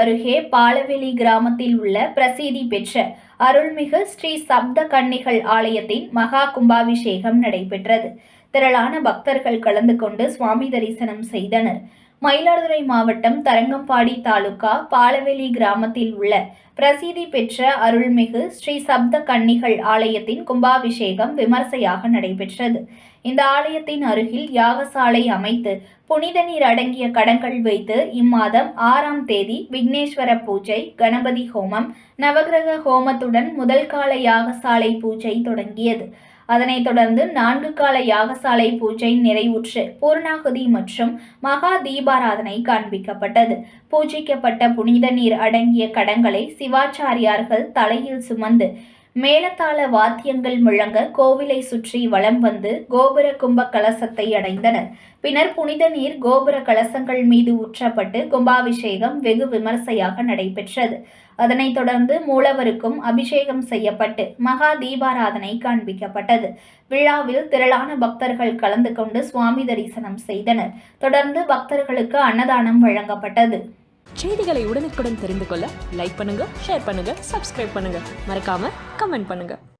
அருகே பாலவெளி கிராமத்தில் உள்ள பிரசித்தி பெற்ற அருள்மிகு ஸ்ரீ சப்த கன்னிகள் ஆலயத்தின் மகா கும்பாபிஷேகம் நடைபெற்றது. திரளான பக்தர்கள் கலந்து கொண்டு சுவாமி தரிசனம் செய்தனர். மயிலாடுதுறை மாவட்டம் தரங்கம்பாடி தாலுகா பாலவெளி கிராமத்தில் உள்ள பிரசித்தி பெற்ற அருள்மிகு ஸ்ரீ சப்த கன்னிகள் ஆலயத்தின் கும்பாபிஷேகம் விமர்சையாக நடைபெற்றது. இந்த ஆலயத்தின் அருகில் யாகசாலை அமைத்து புனித நீர் அடங்கிய கடங்கள் வைத்து இம்மாதம் 6ஆம் தேதி விக்னேஸ்வர பூஜை, கணபதி ஹோமம், நவகிரக ஹோமத்துடன் முதல் கால யாகசாலை பூஜை தொடங்கியது. அதனைத் தொடர்ந்து 4 கால யாகசாலை பூஜை நிறைவுற்று பூர்ணாகுதி மற்றும் மகா தீபாராதனை காண்பிக்கப்பட்டது. பூஜிக்கப்பட்ட புனித நீர் அடங்கிய கடங்களை சிவாச்சாரியார்கள் தலையில் சுமந்து மேலதாள வாத்தியங்கள் முழங்க கோவிலை சுற்றி வலம் வந்து கோபுர கும்ப கலசத்தை அடைந்தனர். பின்னர் புனித நீர் கோபுர கலசங்கள் மீது ஊற்றப்பட்டு கும்பாபிஷேகம் வெகு விமர்சையாக நடைபெற்றது. அதனைத் தொடர்ந்து மூலவருக்கும் அபிஷேகம் செய்யப்பட்டு மகா தீபாராதனை காண்பிக்கப்பட்டது. விழாவில் திரளான பக்தர்கள் கலந்து கொண்டு சுவாமி தரிசனம் செய்தனர். தொடர்ந்து பக்தர்களுக்கு அன்னதானம் வழங்கப்பட்டது. செய்திகளை உடனுக்குடன் தெரிந்து கொள்ள லைக் பண்ணுங்க, ஷேர் பண்ணுங்க, சப்ஸ்கிரைப் பண்ணுங்க, மறக்காம கமெண்ட் பண்ணுங்க.